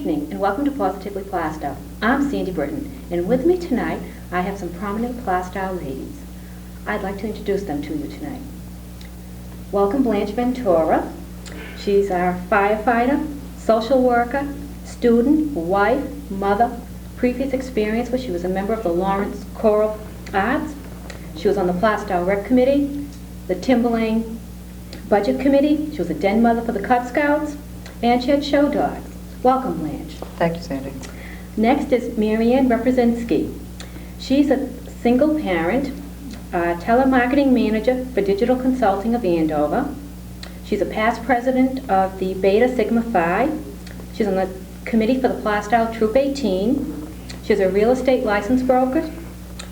evening and welcome to Positively Plaistow. I'm Sandy Britton, and with me tonight I have some prominent Plaistow ladies. I'd like to introduce them to you tonight. Welcome Blanche Ventura. She's our firefighter, social worker, student, wife, mother. Previous experience was she was a member of the Lawrence Choral Arts. She was on the Plaistow Rec Committee, the Timberlane Budget Committee. She was a den mother for the Cub Scouts, and she had show dogs. Welcome, Blanche. Thank you, Sandy. Next is Marianne Reprezinski. She's a single parent, telemarketing manager for digital consulting of Andover. She's a past president of the Beta Sigma Phi. She's on the committee for the Plaistow Troop 18. She's a real estate license broker.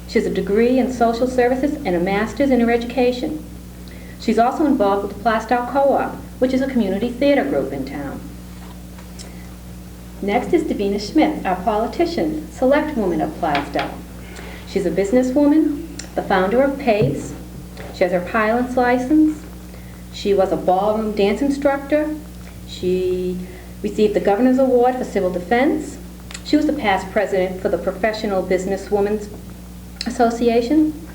She has a degree in social services and a master's in her education. She's also involved with the Plaistow Co-op, which is a community theater group in town. Next is Davina Smith, our politician, select woman of Plaistow. She's a businesswoman, the founder of PACE. She has her pilot's license. She was a ballroom dance instructor. She received the Governor's Award for Civil Defense. She was the past president for the Professional Businesswomen's Association.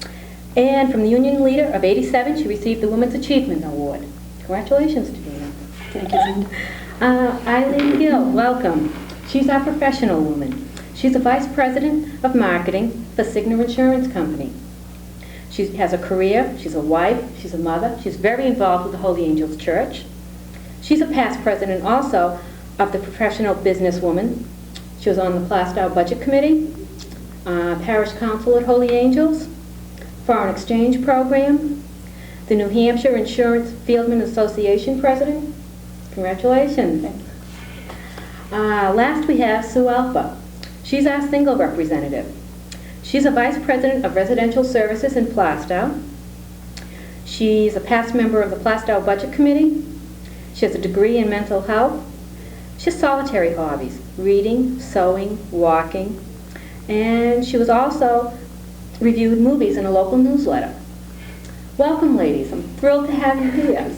And from the union leader of '87, she received the Women's Achievement Award. Congratulations, Davina. Thank you, Cindy. Eileen Gill, welcome. She's our professional woman. She's a vice president of marketing for Cigna Insurance Company. She has a career, she's a wife, she's a mother, she's very involved with the Holy Angels Church. She's a past president also of the Professional Businesswoman. She was on the Plaistow Budget Committee, Parish Council at Holy Angels, Foreign Exchange Program, the New Hampshire Insurance Fieldman Association President. Congratulations. Last we have Sue Alpha. She's our single representative. She's a vice president of residential services in Plaistow. She's a past member of the Plaistow Budget Committee. She has a degree in mental health. She has solitary hobbies, reading, sewing, walking, and she was also reviewed movies in a local newsletter. Welcome, ladies. I'm thrilled to have you here.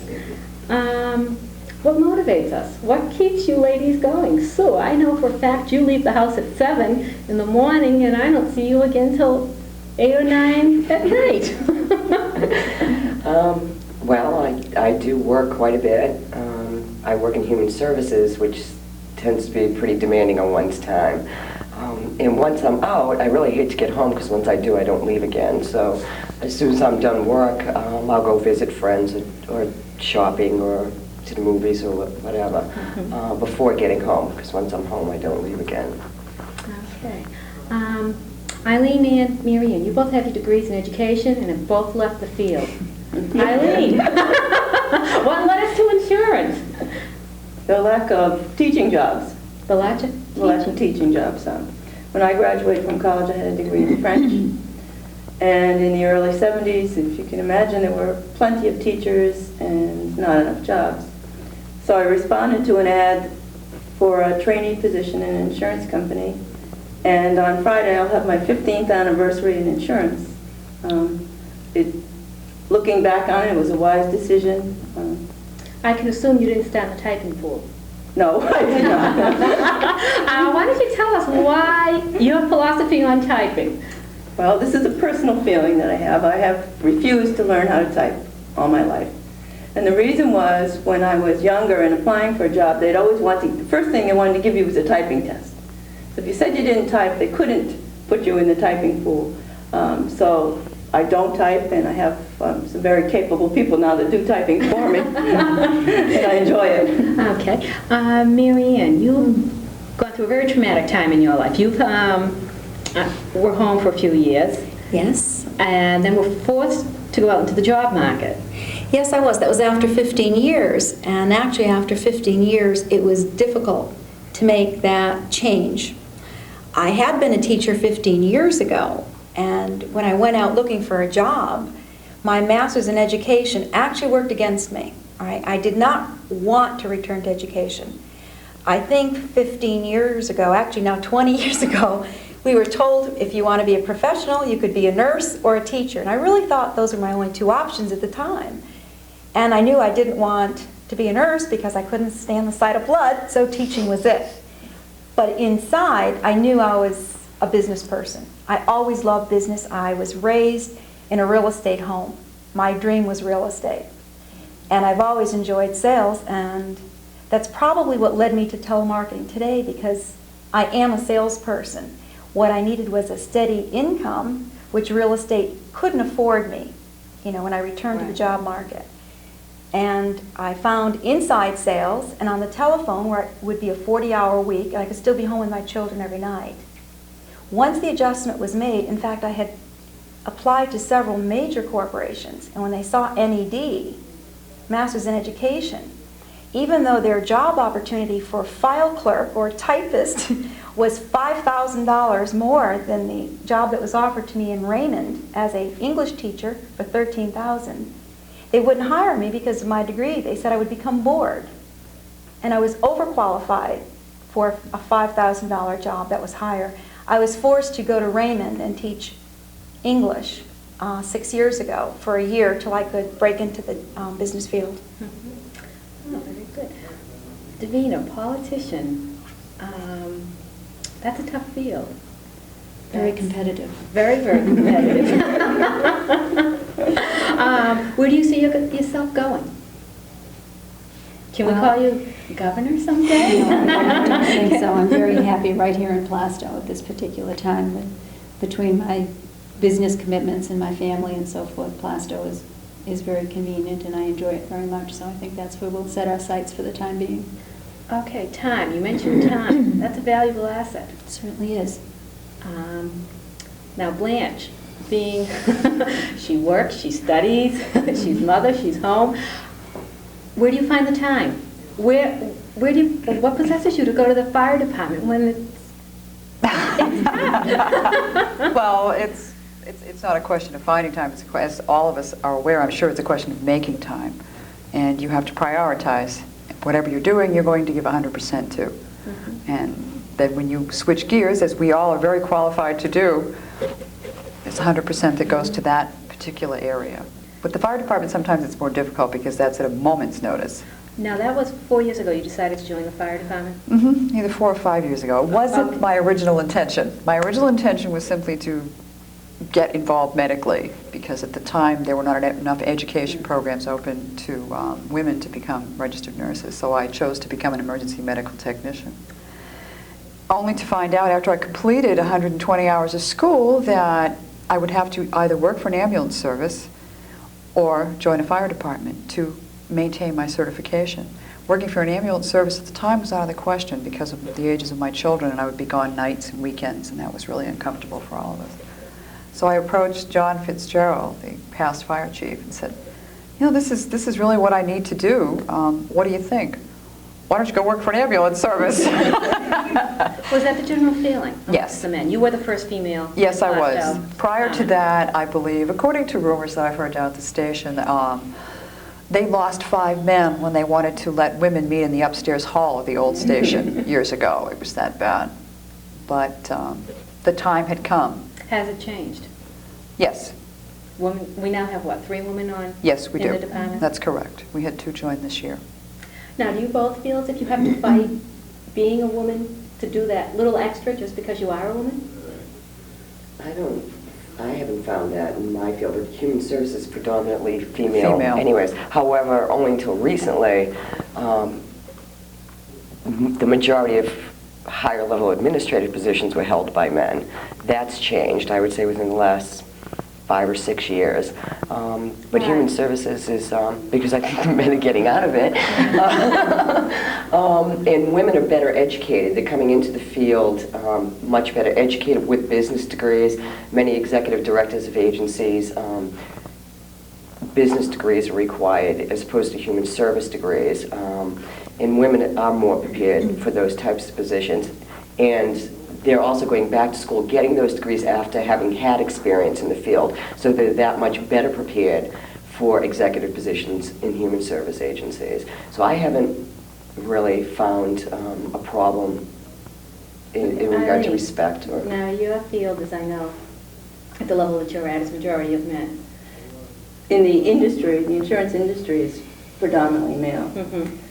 What motivates us? What keeps you ladies going? Sue, I know for a fact you leave the house at 7 in the morning and I don't see you again till 8 or 9 at night. Well, I do work quite a bit. I work in human services, which tends to be pretty demanding on one's time. And once I'm out, I really hate to get home because once I do, I don't leave again. So as soon as I'm done work, I'll go visit friends or shopping or to the movies or whatever before getting home, because once I'm home, I don't leave again. Okay. Eileen and Marianne, you both have your degrees in education and have both left the field. Eileen, what led us to insurance? The lack of teaching jobs. The lack of teaching jobs. When I graduated from college, I had a degree in French. And in the early 70s, if you can imagine, there were plenty of teachers and not enough jobs. So I responded to an ad for a trainee position in an insurance company. And on Friday, I'll have my 15th anniversary in insurance. Looking back on it, it was a wise decision. I can assume you didn't start in the typing pool. No, I did not. Why don't you tell us why your philosophy on typing? Well, this is a personal feeling that I have. I have refused to learn how to type all my life. And the reason was, when I was younger and applying for a job, they'd always the first thing they wanted to give you was a typing test. So if you said you didn't type, they couldn't put you in the typing pool. So I don't type, and I have some very capable people now that do typing for me, and I enjoy it. Okay. Marianne, you've gone through a very traumatic time in your life. You've were home for a few years. Yes. And then were forced to go out into the job market. Yes, I was. That was after 15 years. And actually, after 15 years, it was difficult to make that change. I had been a teacher 15 years ago, and when I went out looking for a job, my master's in education actually worked against me. All right? I did not want to return to education. I think 15 years ago, actually now 20 years ago, we were told if you want to be a professional, you could be a nurse or a teacher. And I really thought those were my only two options at the time. And I knew I didn't want to be a nurse because I couldn't stand the sight of blood, so teaching was it. But inside, I knew I was a business person. I always loved business. I was raised in a real estate home. My dream was real estate. And I've always enjoyed sales, and that's probably what led me to telemarketing today, because I am a salesperson. What I needed was a steady income, which real estate couldn't afford me, when I returned to the job market. And I found inside sales, and on the telephone, where it would be a 40-hour week, and I could still be home with my children every night. Once the adjustment was made, in fact, I had applied to several major corporations, and when they saw NED, Masters in Education, even though their job opportunity for file clerk or typist was $5,000 more than the job that was offered to me in Raymond as an English teacher for $13,000, they wouldn't hire me because of my degree. They said I would become bored. And I was overqualified for a $5,000 job that was higher. I was forced to go to Raymond and teach English 6 years ago for a year till I could break into the business field. Oh, very good. Davina, politician. That's a tough field. Very competitive. Very, very competitive. Where do you see yourself going? Can we call you governor someday? No, I don't think so. I'm very happy right here in Plaistow at this particular time. Between my business commitments and my family and so forth, Plaistow is very convenient, and I enjoy it very much. So I think that's where we'll set our sights for the time being. Okay, time. You mentioned time. That's a valuable asset. It certainly is. Now, Blanche, being she works, she studies, she's mother, she's home. Where do you find the time? What possesses you to go to the fire department when it's Well, it's not a question of finding time. As all of us are aware, I'm sure it's a question of making time. And you have to prioritize. Whatever you're doing, you're going to give 100% to. Mm-hmm. And then when you switch gears, as we all are very qualified to do, it's 100% that goes to that particular area. With the fire department, sometimes it's more difficult because that's at a moment's notice. Now, that was 4 years ago you decided to join the fire department? Mm-hmm. Either 4 or 5 years ago. It wasn't my original intention. My original intention was simply to get involved medically, because at the time there were not enough education programs open to women to become registered nurses, so I chose to become an emergency medical technician. Only to find out after I completed 120 hours of school that I would have to either work for an ambulance service or join a fire department to maintain my certification. Working for an ambulance service at the time was out of the question because of the ages of my children, and I would be gone nights and weekends, and that was really uncomfortable for all of us. So I approached John Fitzgerald, the past fire chief, and said, this is really what I need to do. What do you think? Why don't you go work for an ambulance service? Was that the general feeling? Yes. The men. You were the first female. Yes, I was. Plaistow. Prior to that, I believe, according to rumors that I've heard down at the station, they lost 5 men when they wanted to let women meet in the upstairs hall of the old station years ago. It was that bad. But the time had come. Has it changed? Yes. We now have, what, 3 women on? Yes, we do. In the department? That's correct. We had 2 join this year. Now, do you both feel as if you have to fight being a woman to do that little extra just because you are a woman? I haven't found that in my field, but human services is predominantly female. Anyways. However, only until recently, the majority of higher level administrative positions were held by men. That's changed, I would say, within the last 5 or 6 years. But human services is, because I think the men are getting out of it, and women are better educated. They're coming into the field much better educated with business degrees. Many executive directors of agencies, business degrees are required as opposed to human service degrees. And women are more prepared for those types of positions. And they're also going back to school, getting those degrees after having had experience in the field. So they're that much better prepared for executive positions in human service agencies. So I haven't really found a problem in regard to respect. Now, your field, as I know, at the level that you're at, is majority of men. In the industry, the insurance industry is predominantly male. Mm-hmm.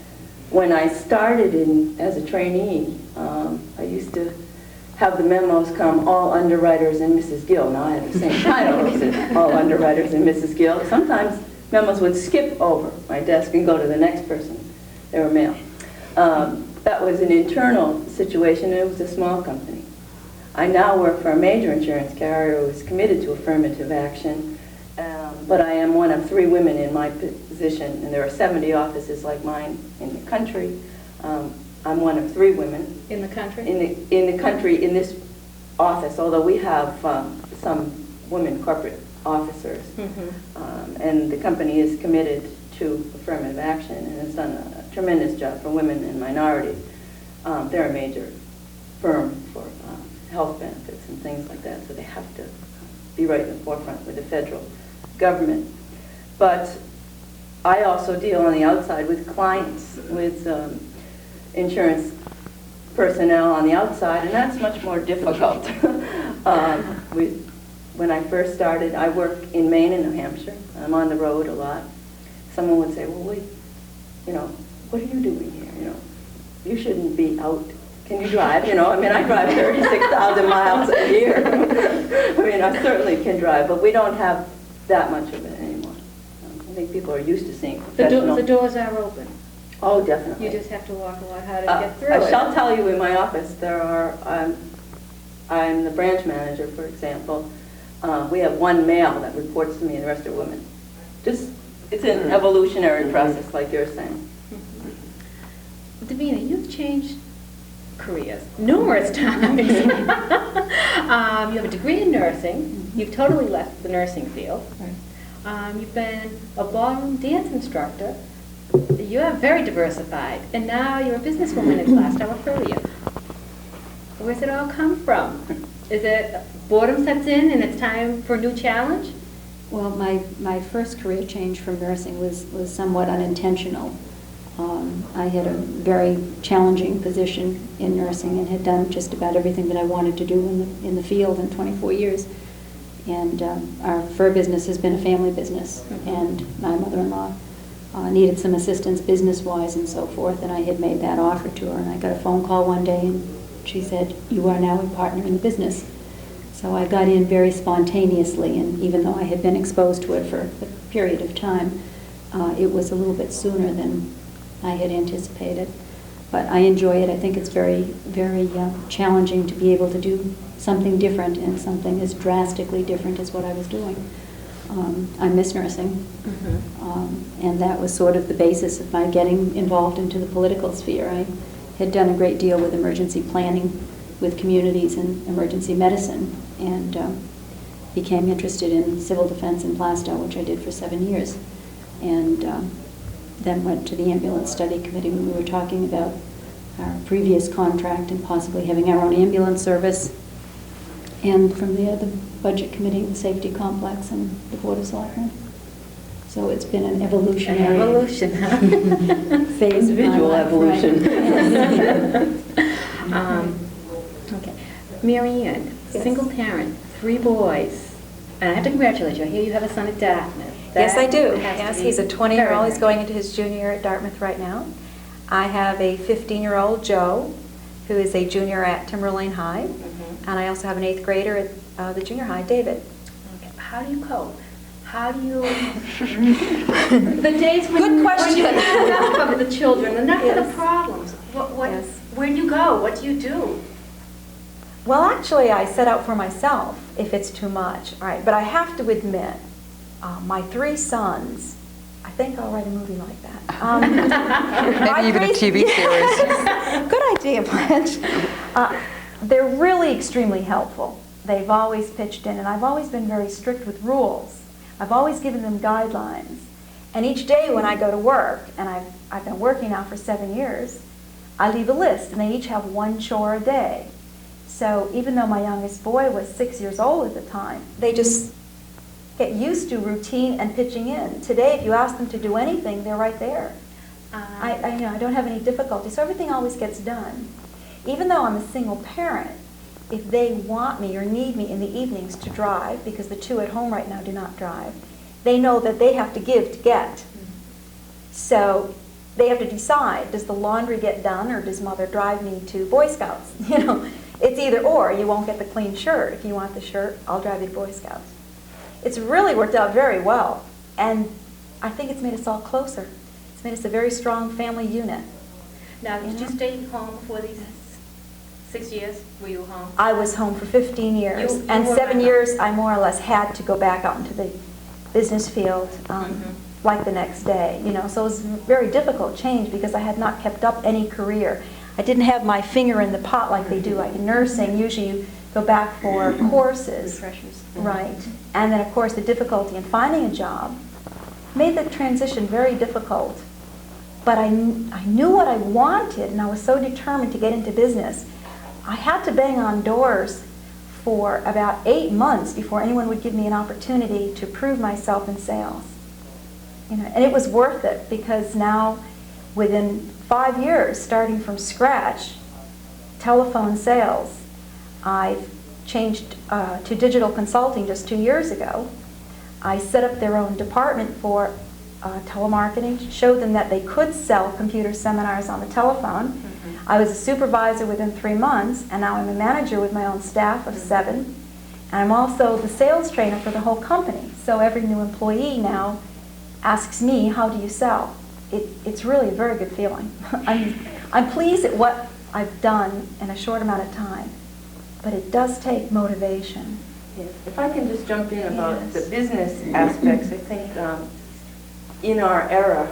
when I started as a trainee, I used to have the memos come, all underwriters and Mrs. Gill. Now I have the same title, all underwriters and Mrs. Gill. Sometimes memos would skip over my desk and go to the next person. They were mailed. That was an internal situation, and it was a small company. I now work for a major insurance carrier who is committed to affirmative action, but I am one of 3 women in my position, and there are 70 offices like mine in the country. I'm one of 3 women. In the country? In the country, in this office, although we have some women corporate officers. And the company is committed to affirmative action and has done a tremendous job for women and minorities. They're a major firm for health benefits and things like that, so they have to be right in the forefront with the federal government. But I also deal on the outside with clients, with insurance personnel on the outside, and that's much more difficult. When I first started, I work in Maine and New Hampshire. I'm on the road a lot. Someone would say, well, wait, what are you doing here? You shouldn't be out. Can you drive? I drive 36,000 miles a year. I certainly can drive, but we don't have that much of it anymore. I think people are used to seeing professional. The doors are open. Oh, definitely. You just have to walk a lot harder to get through I it. shall tell you, in my office, there are, I'm the branch manager, for example. We have 1 male that reports to me, and the rest are women. It's an evolutionary process, like you're saying. Davina, you've changed careers numerous times. You have a degree in nursing. You've totally left the nursing field. You've been a ballroom dance instructor. You are very diversified. And now you're a businesswoman in Plaistow. I've heard of you. Where's it all come from? Is it boredom sets in and it's time for a new challenge? Well, my first career change from nursing was somewhat unintentional. I had a very challenging position in nursing and had done just about everything that I wanted to do in the field in 24 years. And our fur business has been a family business, and my mother-in-law needed some assistance business-wise and so forth, and I had made that offer to her, and I got a phone call one day, and she said, "You are now a partner in the business." So I got in very spontaneously, and even though I had been exposed to it for a period of time, it was a little bit sooner than I had anticipated. But I enjoy it. I think it's very, very challenging to be able to do something different and something as drastically different as what I was doing. I miss nursing, and that was sort of the basis of my getting involved into the political sphere. I had done a great deal with emergency planning with communities and emergency medicine, and became interested in civil defense in Plaistow, which I did for 7 years, and then went to the ambulance study committee when we were talking about our previous contract and possibly having our own ambulance service, and from there the budget committee, the safety complex, and the board of selectmen. So it's been an evolutionary phase. Individual evolution. Okay. Mary Ann, single parent, 3 boys, and I have to congratulate you. I hear you have a son at Dartmouth. Yes, I do. That has to Yes, be he's a 20-year-old. very He's nice. going into his junior year at Dartmouth right now. I have a 15-year-old, Joe, who is a junior at Timberlane High. And I also have an 8th grader at the junior high, David. Okay. How do you cope? How do you... the days when, Good question. when you have enough of the children, enough of Yes. the problems, Yes. where do you go? What do you do? Well, actually, I set out for myself if it's too much. All right, but I have to admit, my 3 sons, I think I'll write a movie like that. Maybe even a TV series. Good idea, Blanche. They're really extremely helpful. They've always pitched in, and I've always been very strict with rules. I've always given them guidelines. And each day when I go to work, and I've been working now for 7 years, I leave a list, and they each have 1 chore a day. So even though my youngest boy was 6 years old at the time, they just get used to routine and pitching in. Today, if you ask them to do anything, they're right there. I don't have any difficulty, so everything always gets done. Even though I'm a single parent, if they want me or need me in the evenings to drive, because the 2 at home right now do not drive, they know that they have to give to get. So they have to decide, does the laundry get done or does mother drive me to Boy Scouts? You know, it's either or. You won't get the clean shirt. If you want the shirt, I'll drive you to Boy Scouts. It's really worked out very well, and I think it's made us all closer. It's made us a very strong family unit. Now, did you stay home for these 6 years? Were you home? I was home for 15 years, You and were 7 back. years I more or less had to go back out into the business field like the next day. You know, so it was a very difficult change because I had not kept up any career. I didn't have my finger in the pot like they do, like in nursing. Usually you go back for courses. Refreshers. Right. And then, of course, the difficulty in finding a job made the transition very difficult. But I knew what I wanted, and I was so determined to get into business. I had to bang on doors for about 8 months before anyone would give me an opportunity to prove myself in sales. You know, and it was worth it because now, within 5 years, starting from scratch, telephone sales, I've changed to digital consulting just 2 years ago. I set up their own department for telemarketing, showed them that they could sell computer seminars on the telephone. I was a supervisor within 3 months, and now I'm a manager with my own staff of 7. And I'm also the sales trainer for the whole company. So every new employee now asks me, how do you sell? It's really a very good feeling. I'm pleased at what I've done in a short amount of time, but it does take motivation. Yes. If I can just jump in about Yes. the business aspects, I think in our era,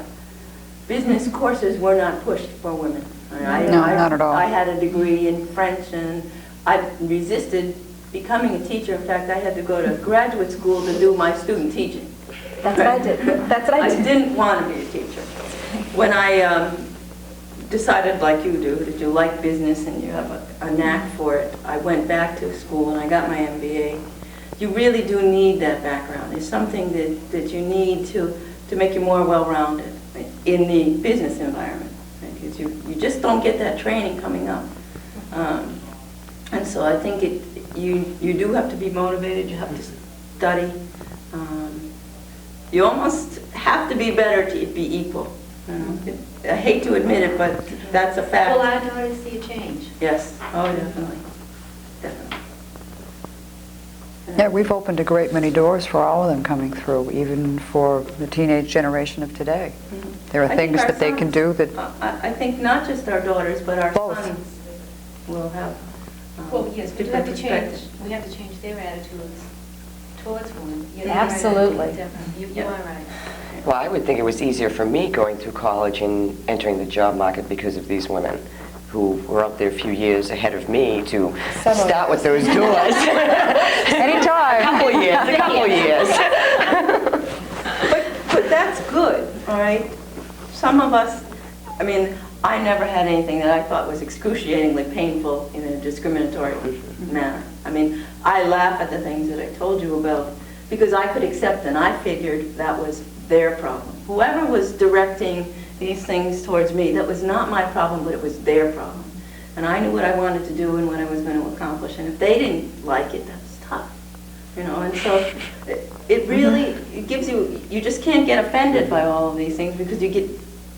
business courses were not pushed for women. Not at all. I had a degree in French, and I resisted becoming a teacher. In fact, I had to go to graduate school to do my student teaching. That's what I did. That's what I did. I didn't want to be a teacher. When I decided, like you do, that you like business and you have a knack for it, I went back to school and I got my MBA. You really do need that background. It's something that you need to make you more well-rounded in the business environment. Because you just don't get that training coming up. And so I think you do have to be motivated, you have to study. You almost have to be better to be equal. I hate to admit it, but that's a fact. Well, our daughters see a change. Yes, oh, definitely, definitely. Yeah, we've opened a great many doors for all of them coming through, even for the teenage generation of today. There are I think things our that they can do that, I think not just our daughters, but our Both. sons will have Well, yes, we different have to change. perspectives. We have to change their attitudes towards women. You're Absolutely. right, definitely. You are right. Well, I would think it was easier for me going through college and entering the job market because of these women who were up there a few years ahead of me to start with those doors. anytime. A couple of years. But that's good, all right? Some of us, I mean, I never had anything that I thought was excruciatingly painful in a discriminatory manner. I mean, I laugh at the things that I told you about because I could accept and I figured that was their problem. Whoever was directing these things towards me, that was not my problem, but it was their problem. And I knew what I wanted to do and what I was going to accomplish. And if they didn't like it, that was tough. You know, and so it really it gives you just can't get offended by all of these things because you get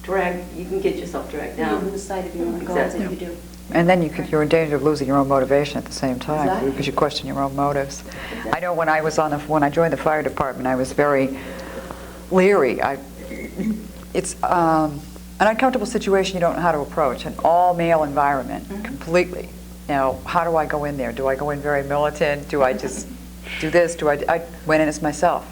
dragged, you can get yourself dragged down. You lose sight of your own goals Exactly. if you do. And then you're in danger of losing your own motivation at the same time, Exactly. because you question your own motives. I know when I joined the fire department, I was very leery. It's an uncomfortable situation you don't know how to approach, an all-male environment, completely. Now, how do I go in there? Do I go in very militant? Do I just do this? I went in as myself.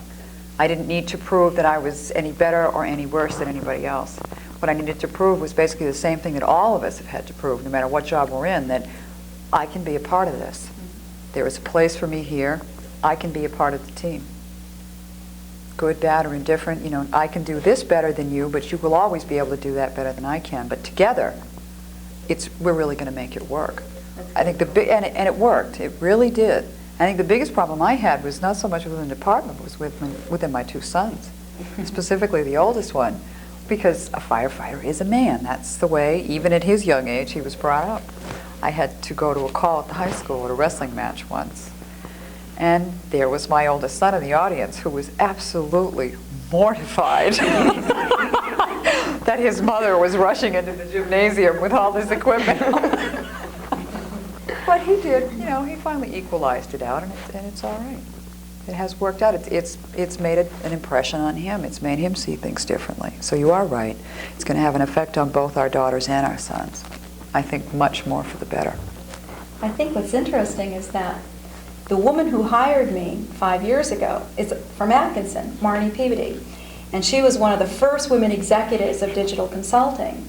I didn't need to prove that I was any better or any worse than anybody else. What I needed to prove was basically the same thing that all of us have had to prove, no matter what job we're in, that I can be a part of this. There is a place for me here. I can be a part of the team. Good, bad, or indifferent, you know, I can do this better than you, but you will always be able to do that better than I can. But together, we're really going to make it work. I think and it worked. It really did. I think the biggest problem I had was not so much within the department, it was within my 2 sons, specifically the oldest one, because a firefighter is a man. That's the way, even at his young age, he was brought up. I had to go to a call at the high school at a wrestling match once. And there was my oldest son in the audience who was absolutely mortified that his mother was rushing into the gymnasium with all this equipment. But he did, he finally equalized it out, and it's all right. It has worked out. It's made an impression on him. It's made him see things differently. So you are right. It's going to have an effect on both our daughters and our sons. I think much more for the better. I think what's interesting is that the woman who hired me 5 years ago is from Atkinson, Marnie Peabody. And she was one of the first women executives of digital consulting.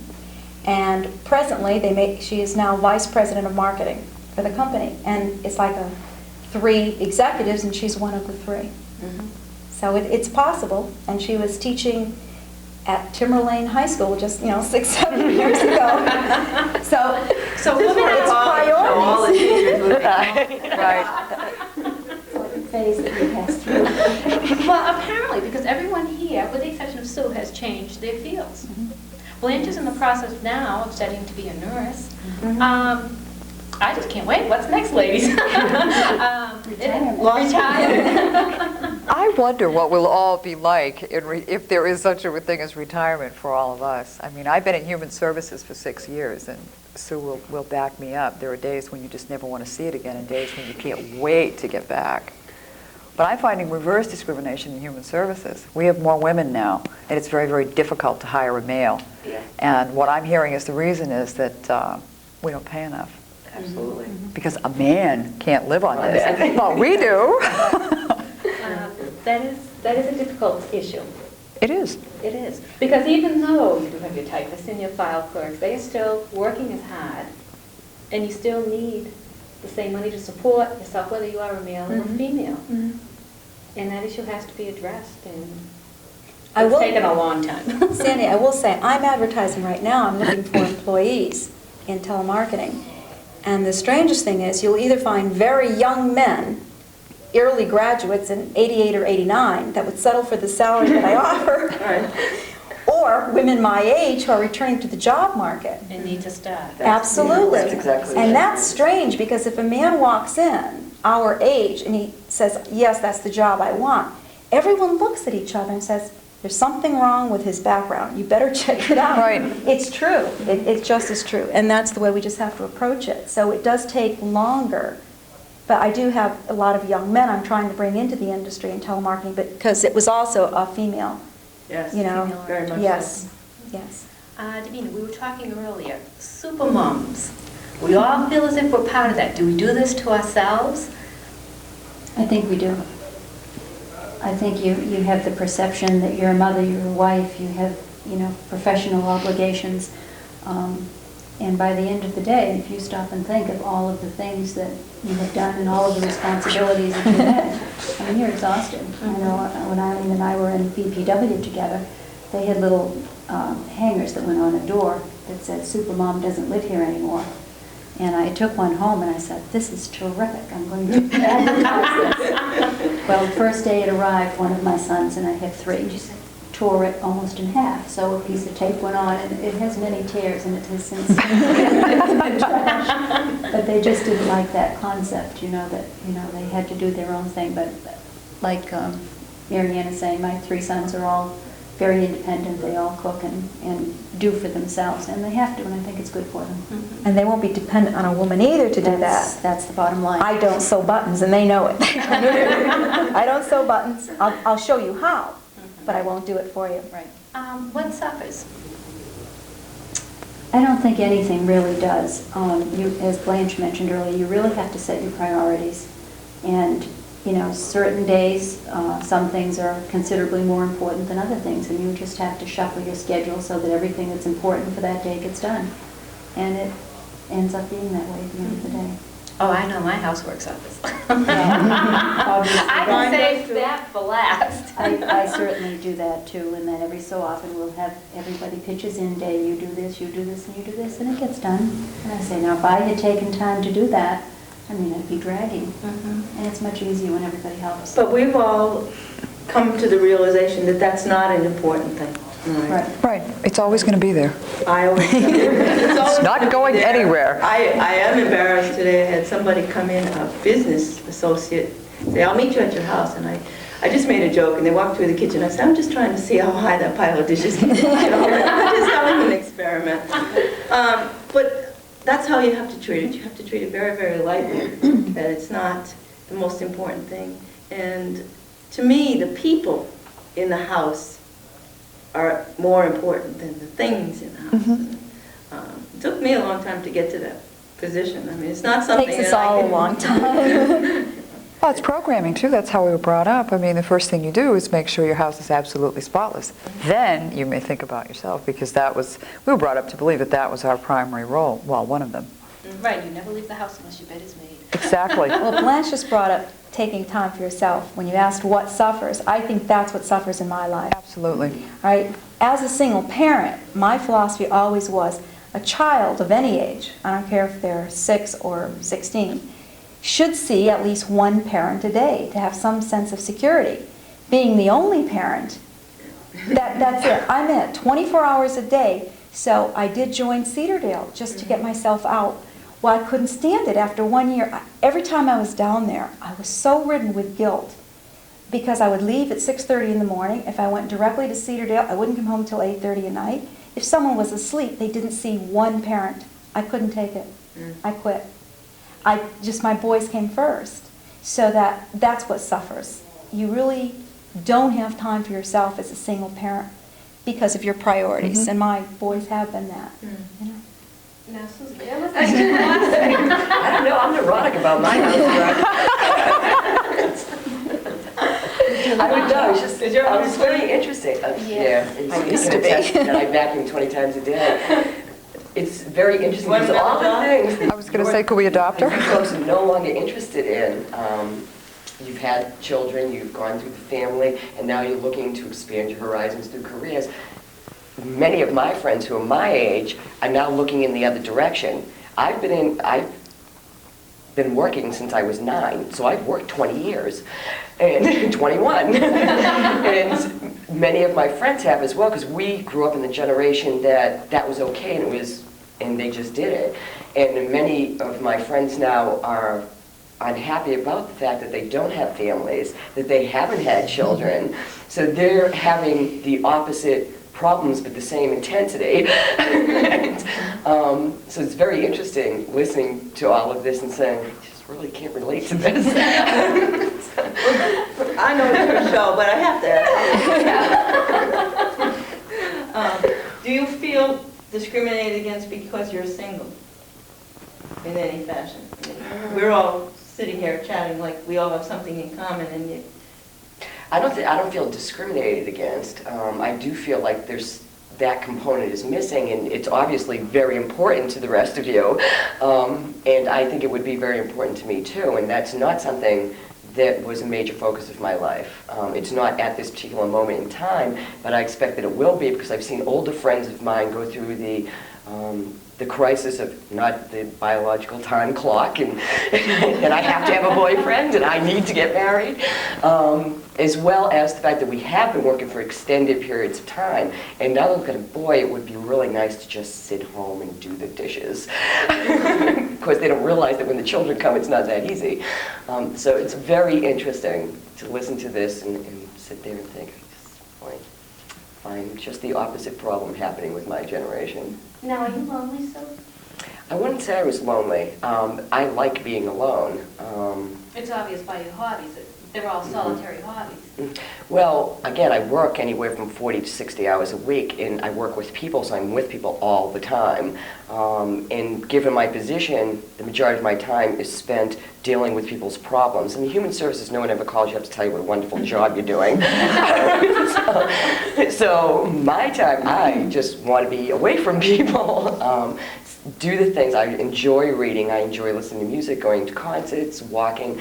And presently, she is now vice president of marketing for the company. And it's like 3 executives, and she's one of the 3. Mm-hmm. So it's possible. And she was teaching at Timberlane High School just, 6-7 years ago. So women have All the priorities. teachers would be- Right. Phase that we passed through. Well, apparently, because everyone here, with the exception of Sue, has changed their fields. Blanche is in the process now of studying to be a nurse. I just can't wait. What's next, ladies? Retirement. Retirement. I wonder what we'll all be like if there is such a thing as retirement for all of us. I mean, I've been in human services for 6 years, and Sue will back me up. There are days when you just never want to see it again, and days when you can't wait to get back. But I'm finding reverse discrimination in human services. We have more women now, and it's very, very difficult to hire a male. Yeah. And what I'm hearing is the reason is that we don't pay enough. Absolutely. Because a man can't live on this. Well, we do. That is a difficult issue. It is. It is. Because even though you do have your typists and your file clerks, they are still working as hard, and you still need the same money to support yourself, whether you are a male or a female. And that issue has to be addressed, and it's taken a long time. Sandy, I will say, I'm advertising right now. I'm looking for employees in telemarketing. And the strangest thing is, you'll either find very young men, early graduates in 88 or 89, that would settle for the salary that I offer, or women my age who are returning to the job market. And need to start. Absolutely. That's exactly And it. that's strange, because if a man walks in our age and he says, yes, that's the job I want, everyone looks at each other and says, there's something wrong with his background. You better check it out. Right. It's true. It's just as true. And that's the way we just have to approach it. So it does take longer. But I do have a lot of young men I'm trying to bring into the industry in telemarketing, because it was also a female, Yes, very very much yes, yes. Davina, we were talking earlier, super moms. We all feel as if we're part of that. Do we do this to ourselves? I think we do. I think you have the perception that you're a mother, you're a wife, you have, professional obligations. And by the end of the day, if you stop and think of all of the things that you have done and all of the responsibilities that you've had, I mean, you're exhausted. I know when Eileen and I were in BPW together, they had little hangers that went on a door that said, Supermom doesn't live here anymore. And I took one home and I said, this is terrific. I'm going to advertise this. Well, the first day it arrived, one of my sons, and I have 3, just tore it almost in half. So a piece of tape went on, and it has many tears, and it has since been trashed. But they just didn't like that concept, that they had to do their own thing. But like Mary Ann is saying, my 3 sons are all very independent. They all cook and do for themselves, and they have to, and I think it's good for them. And they won't be dependent on a woman either to do that. That's the bottom line. I don't sew buttons, and they know it. I don't sew buttons. I'll show you how, but I won't do it for you. Right. What suffers? I don't think anything really does. As Blanche mentioned earlier, you really have to set your priorities. And, certain days, some things are considerably more important than other things, and you just have to shuffle your schedule so that everything that's important for that day gets done. And it ends up being that way at the end of the day. Oh, I know my housework suffers. Obviously, I can save that for last. I certainly do that too, and then every so often we'll have everybody pitches in day, you do this, and you do this, and it gets done. And I say, now if I had taken time to do that, I'd be dragging. And it's much easier when everybody helps. But we've all come to the realization that that's not an important thing. Right. Right. It's always going to be there. I always, it's always not gonna be going there. anywhere. I am embarrassed today. I had somebody come in, a business associate, say, I'll meet you at your house. And I I just made a joke, and they walked through the kitchen. I said, I'm just trying to see how high that pile of dishes can go. I'm just having an experiment. But that's how you have to treat it. You have to treat it very, very lightly, that it's not the most important thing. And to me, the people in the house are more important than the things in the house. It took me a long time to get to that position. I mean, it's not something Takes us that I all a can- long time. Well, it's programming too. That's how we were brought up. I mean, the first thing you do is make sure your house is absolutely spotless. Then you may think about yourself, because we were brought up to believe that that was our primary role. Well, one of them. Right, you never leave the house unless your bed is made. Exactly. Well, Blanche just brought up taking time for yourself. When you asked what suffers, I think that's what suffers in my life. Absolutely. All right? As a single parent, my philosophy always was a child of any age, I don't care if they're 6 or 16, should see at least one parent a day to have some sense of security. Being the only parent, that's it. I'm in it 24 hours a day. So I did join Cedardale just to get myself out. Well, I couldn't stand it after 1 year. Every time I was down there, I was so ridden with guilt because I would leave at 6:30 in the morning. If I went directly to Cedardale, I wouldn't come home till 8:30 at night. If someone was asleep, they didn't see one parent. I couldn't take it. I quit. My boys came first. So that's what suffers. You really don't have time for yourself as a single parent because of your priorities, and my boys have been that. You know? Now, Susan, I don't know, I'm neurotic about my house. I would know, it's very interesting. I used to be. That I vacuum 20 times a day. It's very interesting because all the things. I was going to say, could we adopt her? You folks are no longer interested in. You've had children, you've gone through the family, and now you're looking to expand your horizons through careers. Many of my friends who are my age are now looking in the other direction. I've been working since I was 9, so I've worked 20 years, and 21. And many of my friends have as well, because we grew up in the generation that was okay, and they just did it. And many of my friends now are unhappy about the fact that they don't have families, that they haven't had children, so they're having the opposite problems but the same intensity. And, so it's very interesting listening to all of this and saying, I just really can't relate to this. I know it's your show, but I have to ask. Do you feel discriminated against because you're single in any fashion? We're all sitting here chatting like we all have something in common, and you... I don't feel discriminated against. I do feel like that component is missing, and it's obviously very important to the rest of you. And I think it would be very important to me too, and that's not something that was a major focus of my life. It's not at this particular moment in time, but I expect that it will be, because I've seen older friends of mine go through the crisis of not the biological time clock, and I have to have a boyfriend, and I need to get married, as well as the fact that we have been working for extended periods of time, and now look at, boy, it would be really nice to just sit home and do the dishes. Of course, they don't realize that when the children come, it's not that easy. So it's very interesting to listen to this and sit there and think, I find just the opposite problem happening with my generation. Now, are you lonely, Sue? I wouldn't say I was lonely. I like being alone. It's obvious by your hobbies. They're all solitary hobbies. Well, again, I work anywhere from 40 to 60 hours a week, and I work with people, so I'm with people all the time. And given my position, the majority of my time is spent dealing with people's problems. In human services, no one ever calls you up to tell you what a wonderful job you're doing. So my time, I just want to be away from people. Do the things. I enjoy reading, I enjoy listening to music, going to concerts, walking,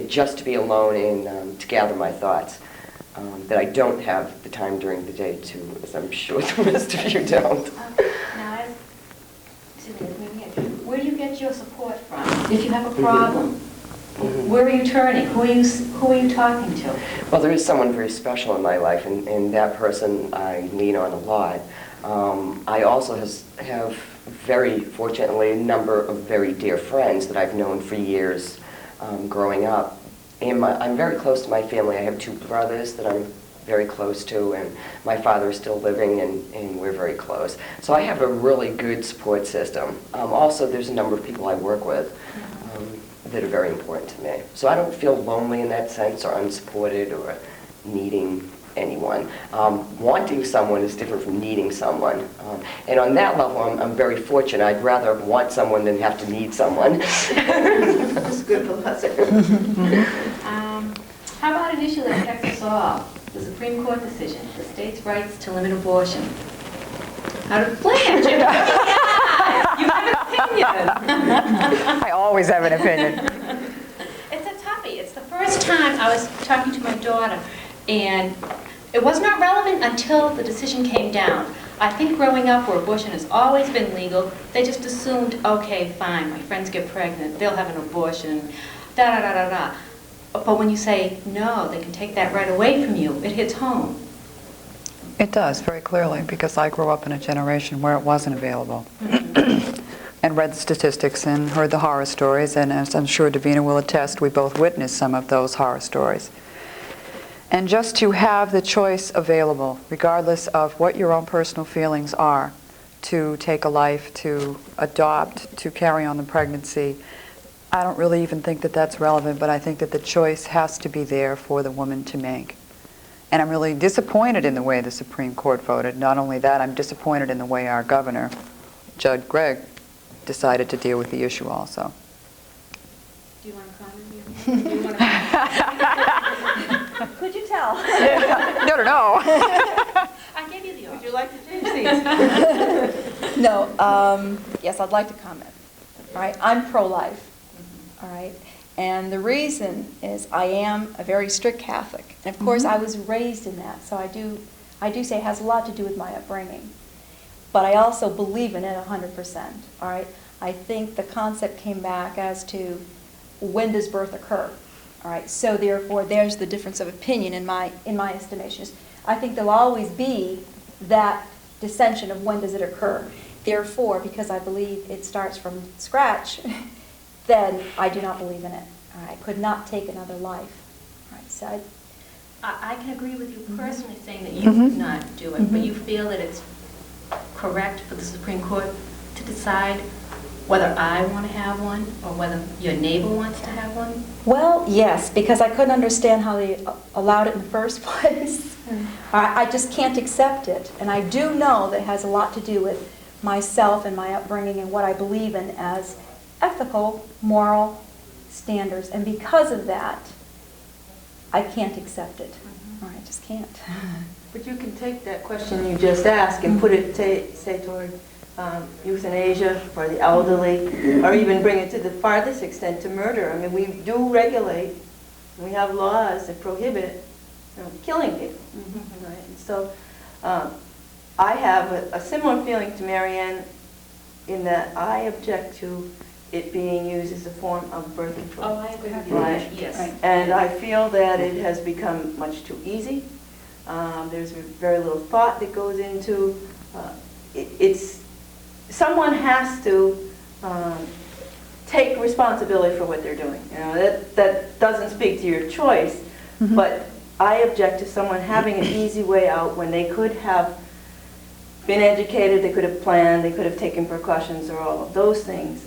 just to be alone and to gather my thoughts. That I don't have the time during the day to, as I'm sure the rest of you don't. Now, where do you get your support from? If you have a problem, where are you turning? Who are you talking to? Well, there is someone very special in my life, and that person I lean on a lot. I also have very fortunately a number of very dear friends that I've known for years growing up. And I'm very close to my family. I have 2 brothers that I'm very close to, and my father is still living, and we're very close. So I have a really good support system. Also, there's a number of people I work with that are very important to me. So I don't feel lonely in that sense, or unsupported, or needing anyone. Wanting someone is different from needing someone. And on that level, I'm very fortunate. I'd rather want someone than have to need someone. That's good philosophy. How about an issue that affects us all? The Supreme Court decision, the state's rights to limit abortion. How to plan, Jim? Yeah, you have an opinion. I always have an opinion. It's a toughie. It's the first time I was talking to my daughter, and it was not relevant until the decision came down. I think growing up where abortion has always been legal, they just assumed, okay, fine, my friends get pregnant, they'll have an abortion, da-da-da-da-da. But when you say, no, they can take that right away from you, it hits home. It does, very clearly, because I grew up in a generation where it wasn't available. And read the statistics and heard the horror stories, and as I'm sure Davina will attest, we both witnessed some of those horror stories. And just to have the choice available, regardless of what your own personal feelings are, to take a life, to adopt, to carry on the pregnancy, I don't really even think that that's relevant, but I think that the choice has to be there for the woman to make. And I'm really disappointed in the way the Supreme Court voted. Not only that, I'm disappointed in the way our governor, Judge Gregg, decided to deal with the issue also. Do you want to comment? Do you want to Could you tell? No. I gave you the Would option. you like to change these? No, yes, I'd like to comment. All right, I'm pro-life, all right? And the reason is I am a very strict Catholic. And of course, I was raised in that, so I do say it has a lot to do with my upbringing. But I also believe in it 100%, all right? I think the concept came back as to when does birth occur, all right? So therefore, there's the difference of opinion in my estimations. I think there'll always be that dissension of when does it occur. Therefore, because I believe it starts from scratch, then I do not believe in it. All right? I could not take another life. All right? So I can agree with you personally saying that you would not do it, but you feel that it's correct for the Supreme Court to decide whether I want to have one or whether your neighbor wants to have one? well, yes, because I couldn't understand how they allowed it in the first place. I just can't accept it. And I do know that it has a lot to do with myself and my upbringing and what I believe in as ethical, moral standards. And because of that, I can't accept it. Or I just can't. But you can take that question you just asked and put it, say, toward euthanasia for the elderly, or even bring it to the farthest extent to murder. I mean, we do regulate, we have laws that prohibit killing people. Right? And so I have a similar feeling to Marianne in that I object to it being used as a form of birth control. Oh, I agree with you. Right. Yes. Right. And I feel that it has become much too easy. There's very little thought that goes into it's. Someone has to take responsibility for what they're doing. You know, that doesn't speak to your choice, but I object to someone having an easy way out when they could have been educated, they could have planned, they could have taken precautions, or all of those things.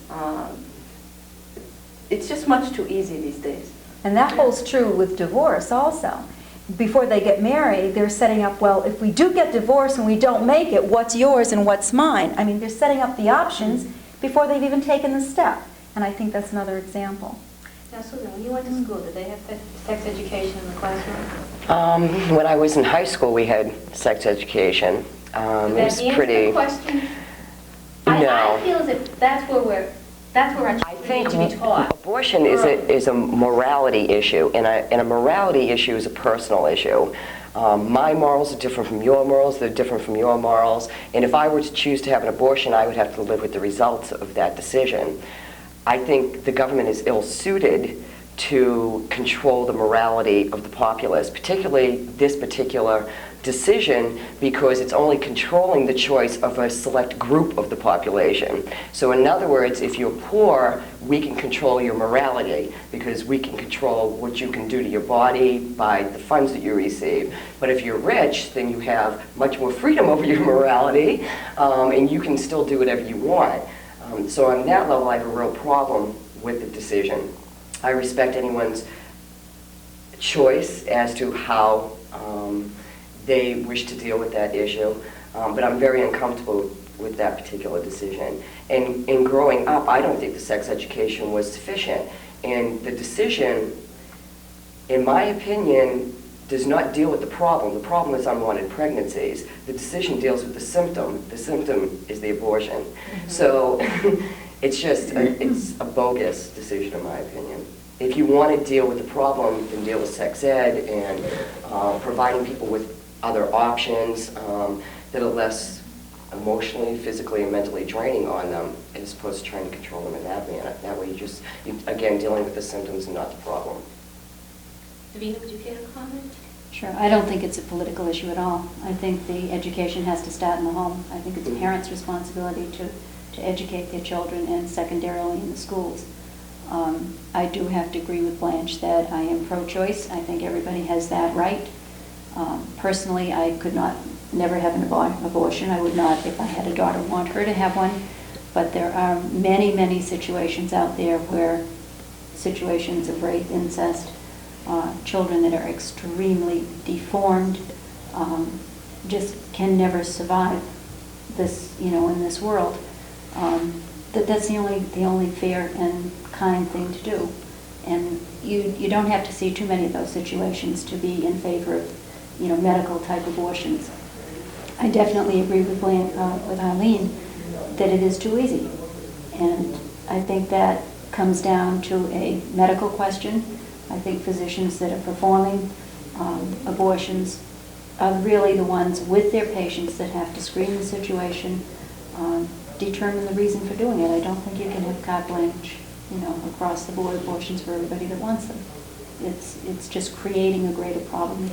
It's just much too easy these days. And that holds true with divorce also. Before they get married, they're setting up, well, if we do get divorced and we don't make it, what's yours and what's mine? I mean, they're setting up the options before they've even taken the step. And I think that's another example. Now, Susan, when you went to school, did they have sex education in the classroom? When I was in high school, we had sex education. It Did that was answer pretty. the question? No. I feel as if that's where our I children think need to be taught. abortion is a morality issue, and a morality issue is a personal issue. My morals are different from your morals, they're different from your morals, and if I were to choose to have an abortion, I would have to live with the results of that decision. I think the government is ill-suited to control the morality of the populace, particularly this particular decision because it's only controlling the choice of a select group of the population. So in other words, if you're poor, we can control your morality because we can control what you can do to your body by the funds that you receive. But if you're rich, then you have much more freedom over your morality, and you can still do whatever you want. So on that level, I have a real problem with the decision. I respect anyone's choice as to how they wish to deal with that issue, but I'm very uncomfortable with that particular decision. And in growing up, I don't think the sex education was sufficient. And the decision, in my opinion, does not deal with the problem. The problem is unwanted pregnancies. The decision deals with the symptom. The symptom is the abortion. So it's just, it's a bogus decision in my opinion. If you want to deal with the problem, then deal with sex ed and providing people with other options that are less emotionally, physically, and mentally draining on them, as opposed to trying to control them in that manner. That way you're again, dealing with the symptoms and not the problem. Davina, would you care to comment? Sure. I don't think it's a political issue at all. I think the education has to start in the home. I think it's parents' responsibility to educate their children, and secondarily in the schools. I do have to agree with Blanche that I am pro-choice. I think everybody has that right. Personally, I could never have an abortion. I would not, if I had a daughter, want her to have one. But there are many, many situations out there where situations of rape, incest, children that are extremely deformed, just can never survive this, in this world. That's the only fair and kind thing to do. And you don't have to see too many of those situations to be in favor of, medical type abortions. I definitely agree with Eileen that it is too easy. And I think that comes down to a medical question. I think physicians that are performing abortions are really the ones with their patients that have to screen the situation, determine the reason for doing it. I don't think you can have carte blanche, across the board abortions for everybody that wants them. It's just creating a greater problem.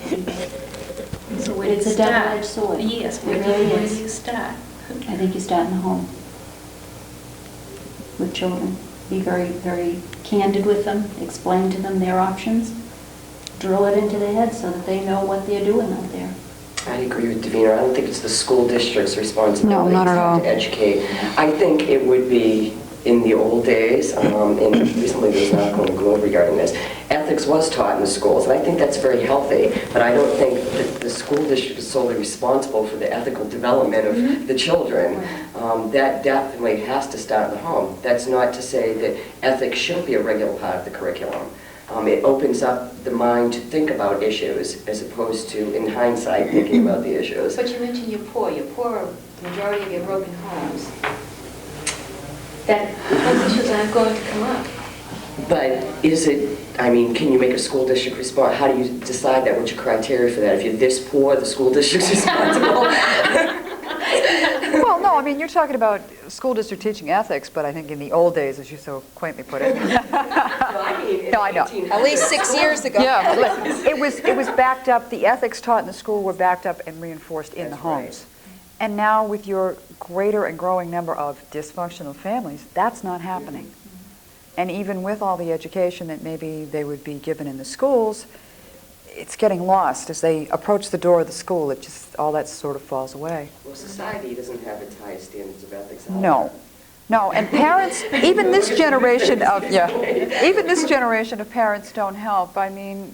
So it's a double-edged sword. Yes, it really where is. do you start? I think you start in the home with children. Be very, very candid with them, explain to them their options, drill it into their heads so that they know what they're doing out there. I agree with Davina. I don't think it's the school district's responsibility No, not at all. to educate. I think it would be in the old days, and recently there was an article in the Globe regarding this, ethics was taught in the schools, and I think that's very healthy, but I don't think that the school district is solely responsible for the ethical development of the children. That definitely has to start in the home. That's not to say that ethics shouldn't be a regular part of the curriculum. It opens up the mind to think about issues as opposed to, in hindsight, thinking about the issues. But you mentioned you're poor. You're poor, majority of your broken homes. Those issues aren't going to come up. But is it, can you make a school district respond? How do you decide that? What's your criteria for that? If you're this poor, the school district's responsible? Well, no, you're talking about school district teaching ethics, but I think in the old days, as you so quaintly put it. No, I know. At least 6 years ago. Yeah, but it was backed up, the ethics taught in the school were backed up and reinforced in the homes. Right. And now with your greater and growing number of dysfunctional families, that's not happening. And even with all the education that maybe they would be given in the schools, it's getting lost. As they approach the door of the school, all that sort of falls away. Well, society doesn't have its highest standards of ethics. No, and parents, even this generation of parents don't help.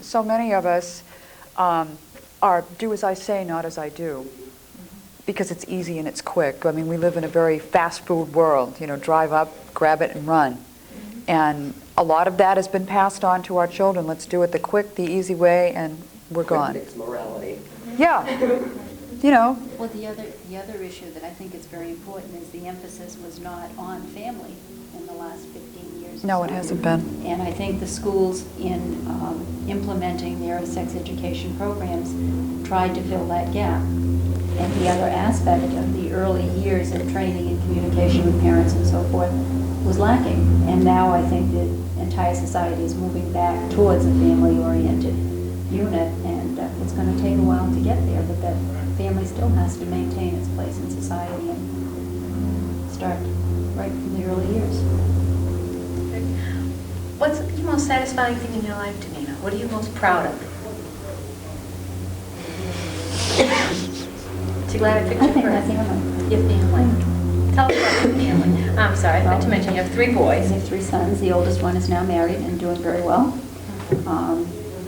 So many of us are do as I say, not as I do, because it's easy and it's quick. We live in a very fast food world. Drive up, grab it, and run. And a lot of that has been passed on to our children. Let's do it the quick, the easy way, and we're gone. It's morality. Yeah. Well, the other issue that I think is very important is the emphasis was not on family in the last 15 years. No, it hasn't been. And I think the schools, in implementing their sex education programs, tried to fill that gap. And the other aspect of the early years of training and communication with parents and so forth was lacking. And now I think the entire society is moving back towards a family-oriented unit, and it's it's going to take a while to get there, but that family still has to maintain its place in society and start right from the early years. What's the most satisfying thing in your life, Danina? What are you most proud of? Too glad I picked I you think first. my family. Your family. Tell us about your family. I'm sorry, I forgot to mention you have 3 I boys. have 3 sons. The oldest one is now married and doing very well.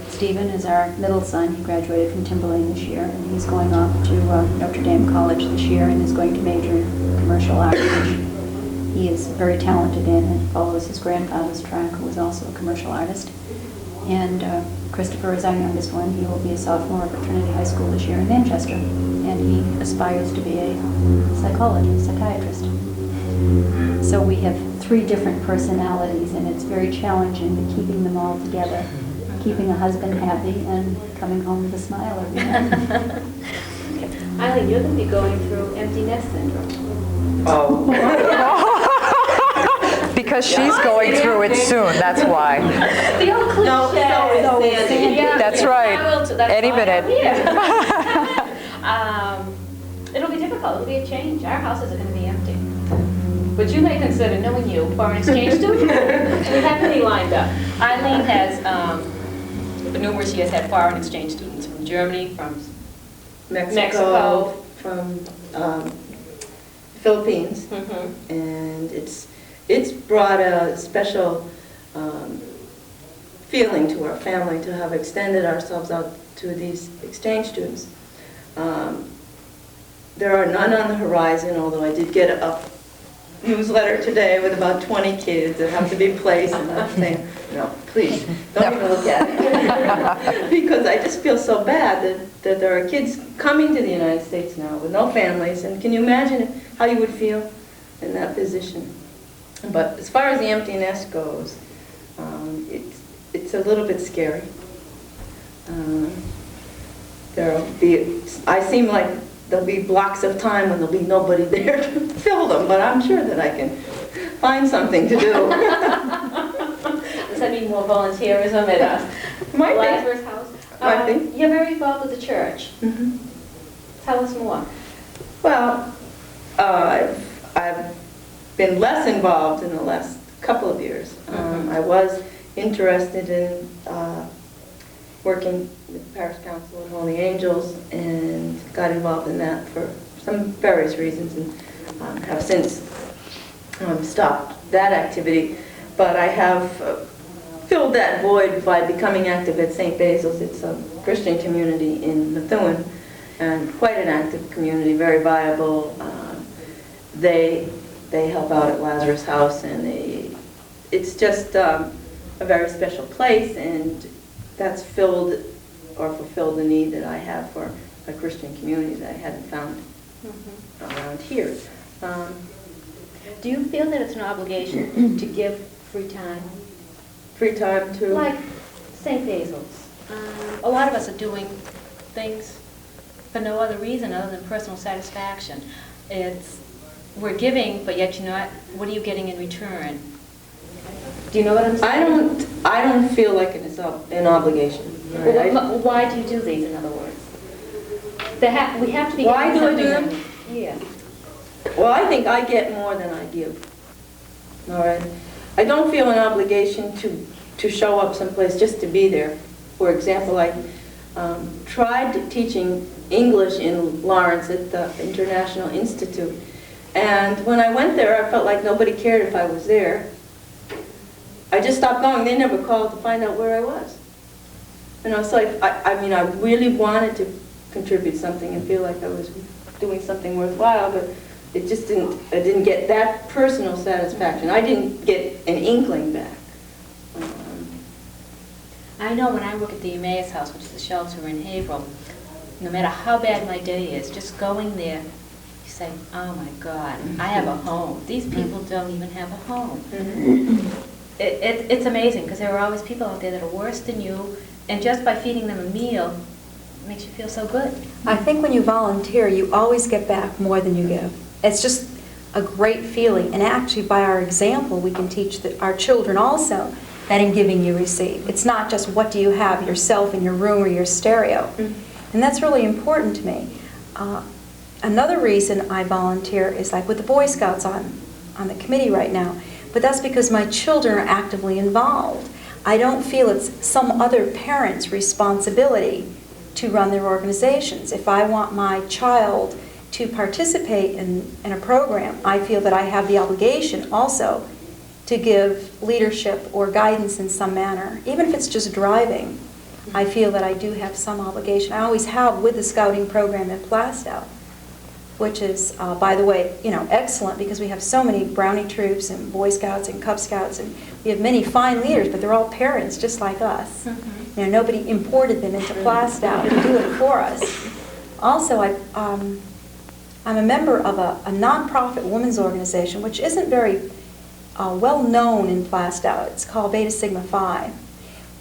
Stephen is our middle son. He graduated from Timberlane this year, and he's going off to Notre Dame College this year and is going to major in commercial art, which he is very talented in and follows his grandfather's track, who was also a commercial artist. And Christopher is our youngest one. He will be a sophomore at Trinity High School this year in Manchester, and he aspires to be a psychiatrist. So we have 3 different personalities, and it's very challenging to keeping them all together, keeping a husband happy and coming home with a smile every night. Eileen, you're going to be going through empty nest syndrome. Oh. Because she's going through it soon, that's why. The old cliche. No, so is Sandy. Yeah. That's right. I will too. That's Any why I'm minute. here. It'll be difficult. It'll be a change. Our houses are going to be empty. But you may consider, knowing you, foreign exchange student. We have many lined up. Eileen has, for numerous years, had foreign exchange students from Germany, from Mexico. From Philippines. Mhm. And it's brought a special feeling to our family to have extended ourselves out to these exchange students. There are none on the horizon, although I did get a newsletter today with about 20 kids that have to be placed, and I'm saying, no, please, don't even look at it. Because I just feel so bad that there are kids coming to the United States now with no families, and can you imagine how you would feel in that position? But as far as the empty nest goes, it's a little bit scary. I seem like there'll be blocks of time when there'll be nobody there to fill them, but I'm sure that I can find something to do. Does that mean more volunteerism at Might be. Lazarus House? Might be. You're very involved with the church. Mhm. Tell us more. Well, I've been less involved in the last couple of years. I was interested in working with the Parish Council of Holy Angels and got involved in that for some various reasons, and have since stopped that activity. But I have filled that void by becoming active at St. Basil's. It's a Christian community in Methuen, and quite an active community, very viable. They help out at Lazarus House, and it's just a very special place, and that's filled or fulfilled the need that I have for a Christian community that I hadn't found around here. Do you feel that it's an obligation to give free time? Free time to... Like St. Basil's. A lot of us are doing things for no other reason other than personal satisfaction. We're giving, but yet what are you getting in return? Do you know what I'm saying? I don't feel like it's an obligation. Right? Well, why do you do these, in other words? We have to be Why getting do I something. do them? Yeah. Well, I think I get more than I give. All right? I don't feel an obligation to show up someplace just to be there. For example, I tried teaching English in Lawrence at the International Institute. And when I went there, I felt like nobody cared if I was there. I just stopped going. They never called to find out where I was. So I mean, I really wanted to contribute something and feel like I was doing something worthwhile, but it just I didn't get that personal satisfaction. I didn't get an inkling back. I know when I work at the Emmaus House, which is the shelter in Haverhill, no matter how bad my day is, just going there, you say, oh my God, I have a home. These people don't even have a home. It's amazing, because there are always people out there that are worse than you, and just by feeding them a meal, it makes you feel so good. I think when you volunteer, you always get back more than you give. It's just a great feeling. And actually, by our example, we can teach our children also that in giving you receive. It's not just what do you have yourself in your room or your stereo. And that's really important to me. Another reason I volunteer is like with the Boy Scouts on the committee right now, but that's because my children are actively involved. I don't feel it's some other parent's responsibility to run their organizations. If I want my child to participate in a program, I feel that I have the obligation also to give leadership or guidance in some manner. Even if it's just driving, I feel that I do have some obligation. I always have with the scouting program in Plaistow, which is, by the way, excellent because we have so many Brownie troops and Boy Scouts and Cub Scouts, and we have many fine leaders, but they're all parents just like us. Nobody imported them into Plaistow to do it for us. Also, I'm a member of a nonprofit women's organization, which isn't very well known in Plaistow. It's called Beta Sigma Phi,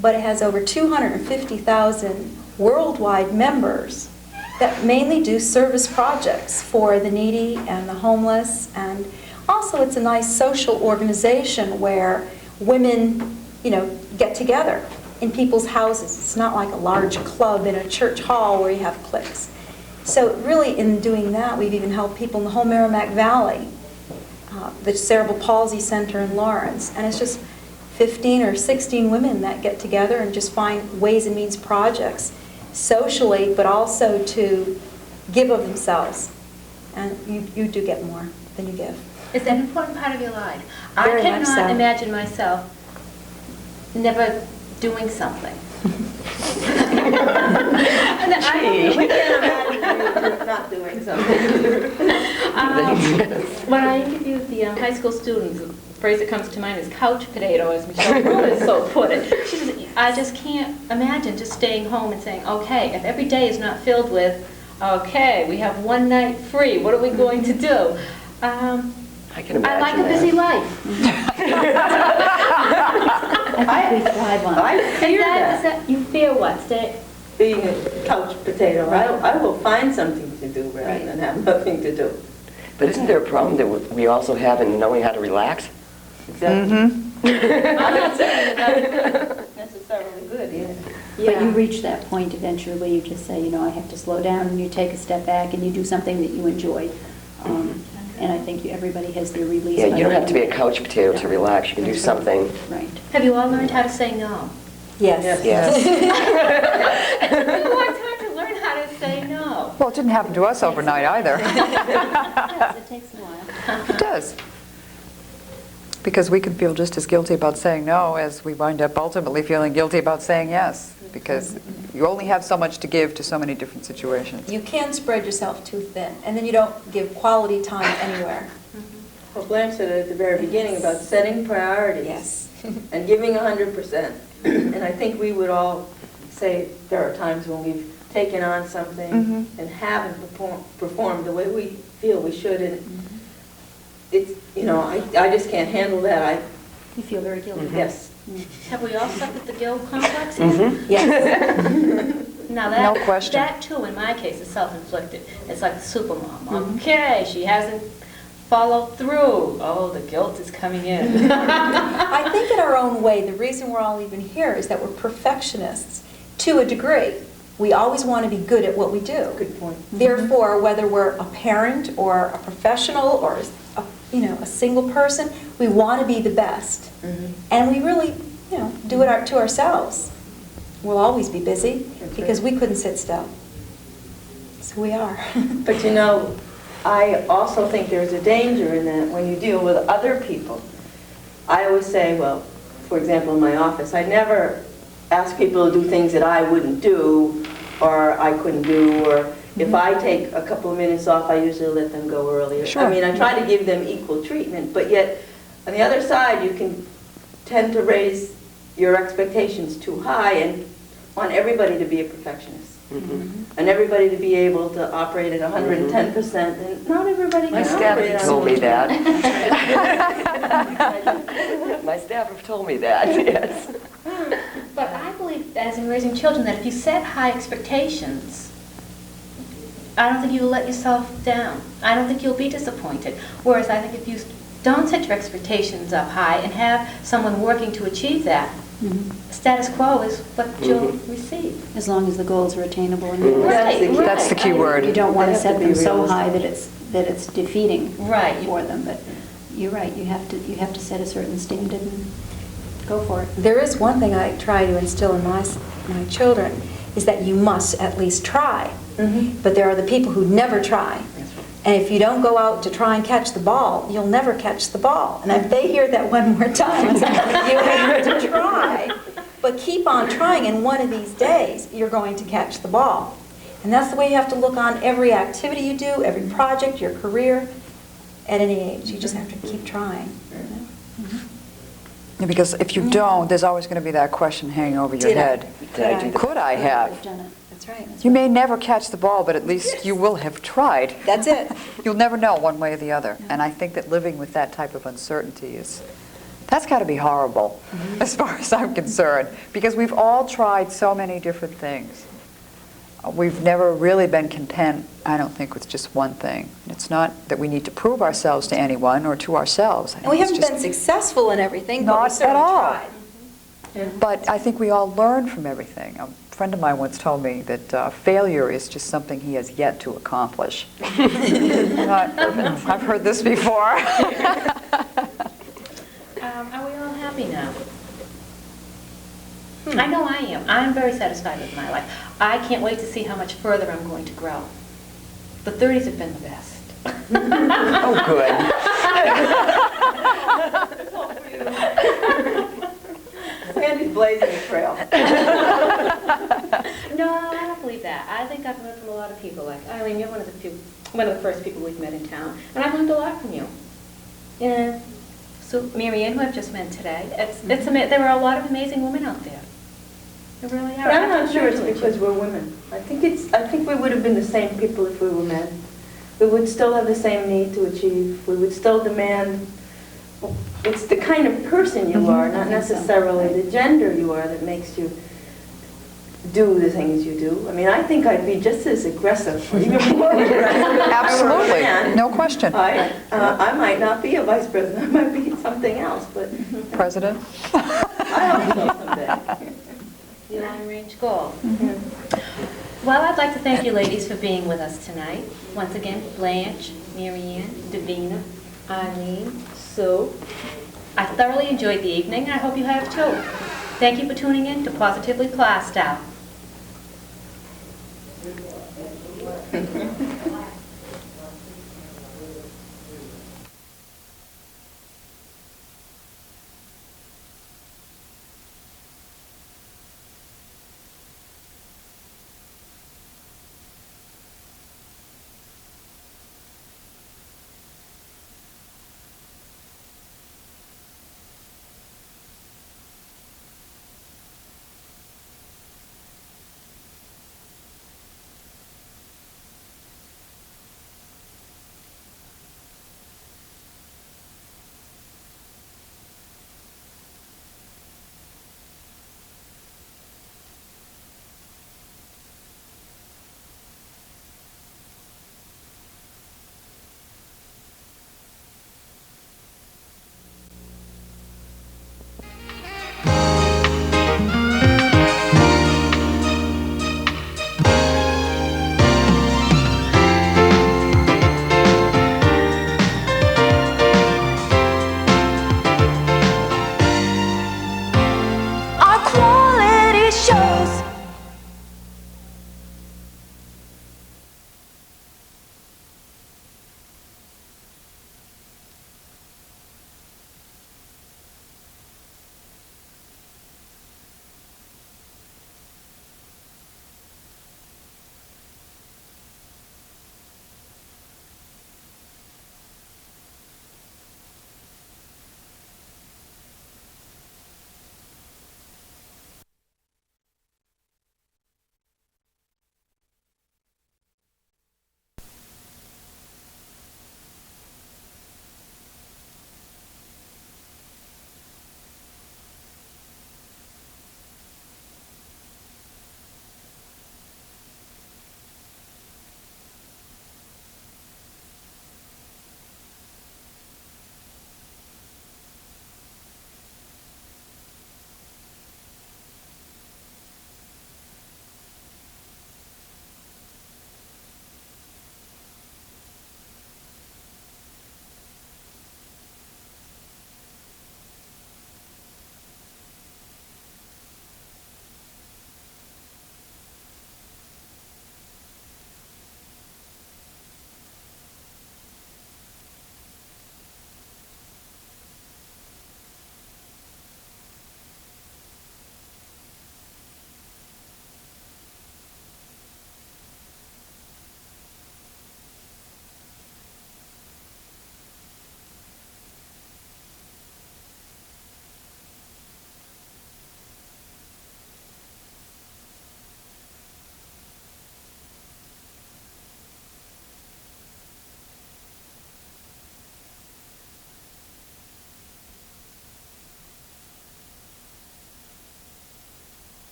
but it has over 250,000 worldwide members that mainly do service projects for the needy and the homeless. And also it's a nice social organization where women, get together in people's houses. It's not like a large club in a church hall where you have cliques. So really in doing that, we've even helped people in the whole Merrimack Valley, the Cerebral Palsy Center in Lawrence. And it's just 15 or 16 women that get together and just find ways and means projects socially, but also to give of themselves. And you do get more than you give. It's an important part of your life. Very I much cannot so. imagine myself never doing something. And We can't imagine you not doing something. When I interviewed the high school students, the phrase that comes to mind is couch potato, as Michelle Brewer so put it. She says, I just can't imagine just staying home and saying, okay, if every day is not filled with, okay, we have one night free, what are we going to do? I can imagine I like a busy life. I think we thrive on it. I fear Is that. you fear what? Stay, Being a couch potato, I will find something to do rather Right. than have nothing to do. But isn't there a problem that we also have in knowing how to relax? I'm not saying that that's necessarily good, yeah. But you reach that point eventually where you just say, I have to slow down, and you take a step back and you do something that you enjoy. And I think everybody has their release. Yeah, by you don't have to be a then. couch potato to relax. You can do That's right. something. Right. have you all learned how to say no? Yes. Yes. It took me a long time to learn how to say no. Well, it didn't happen to us overnight either. Yes, it takes a while. It does. Because we can feel just as guilty about saying no as we wind up ultimately feeling guilty about saying yes. Because you only have so much to give to so many different situations. You can spread yourself too thin, and then you don't give quality time anywhere. Well, Blanche said at the very beginning about setting priorities. Yes. And giving 100%. And I think we would all say there are times when we've taken on something and haven't performed the way we feel we should. And it's, I just can't handle that. You feel very guilty. Yes. Have we all suffered the guilt complex here? Yes. Now that, No question. that too, in my case, is self-inflicted. It's like the supermom. Okay, she hasn't followed through. Oh, the guilt is coming in. I think in our own way, the reason we're all even here is that we're perfectionists to a degree. We always want to be good at what we do. Good point. Therefore, whether we're a parent or a professional or a single person, we want to be the best. And we really, do it to ourselves. We'll always be busy because we couldn't sit still. So we are. But I also think there's a danger in that when you deal with other people. I always say, well, for example, in my office, I never ask people to do things that I wouldn't do or I couldn't do, or if I take a couple of minutes off, I usually let them go earlier. Sure. I mean, I try to give them equal treatment, but yet on the other side, you can tend to raise your expectations too high and want everybody to be a perfectionist. And everybody to be able to operate at 110%, and not everybody can My staff operate have on told me 110%. that. My staff have told me that, yes. But I believe, as in raising children, that if you set high expectations, I don't think you will let yourself down. I don't think you'll be disappointed. Whereas I think if you don't set your expectations up high and have someone working to achieve that, Mhm. Status quo is what you'll receive. As long as the goals are attainable and Right, That's the key word. you don't want They to have to set be them so realistic. high that it's defeating Right. for them, but you're right, you have to set a certain standard and go for it. There is one thing I try to instill in my children, is that you must at least try. But there are the people who never try. And if you don't go out to try and catch the ball, you'll never catch the ball. And if they hear that one more time, you have to try. But keep on trying, and one of these days, you're going to catch the ball. And that's the way you have to look on every activity you do, every project, your career, at any age. You just have to keep trying. Yeah, because if you don't, there's always going to be that question hanging over your Did I? head. Did I do Could I have? I've done it. That's right. You may never catch the ball, but at least you will have tried. That's it. You'll never know one way or the other. And I think that living with that type of uncertainty that's got to be horrible, as far as I'm concerned, because we've all tried so many different things. We've never really been content, I don't think, with just one thing. It's not that we need to prove ourselves to anyone or to ourselves. And we It's haven't just- been successful in everything, but we Not at certainly all. tried. But I think we all learn from everything. A friend of mine once told me that failure is just something he has yet to accomplish. I've heard this before. Are we all happy now? I know I am. I'm very satisfied with my life. I can't wait to see how much further I'm going to grow. The 30s have been the best. Oh, good. Sandy's blazing a trail. No, I don't believe that. I think I've learned from a lot of people. Like Eileen, you're one of the first people we've met in town, and I've learned a lot from you. And so Mary Ann, who I've just met today, there are a lot of amazing women out there. There really are. But I'm I have not to sure it's congratulate because you. we're women. I think we would have been the same people if we were men. We would still have the same need to achieve. We would still demand. It's the kind of person you are, not necessarily the gender you are, that makes you do the things you do. I mean, I think I'd be just as aggressive, or even more aggressive. if I were a Absolutely, man. no question. I might not be a vice president. I might be something else, but President? I hope so someday. The long-range goal. Well, I'd like to thank you ladies for being with us tonight. Once again, Blanche, Mary Ann, Davina, Eileen, Sue. I thoroughly enjoyed the evening, and I hope you have too. Thank you for tuning in to Positively Plaistow.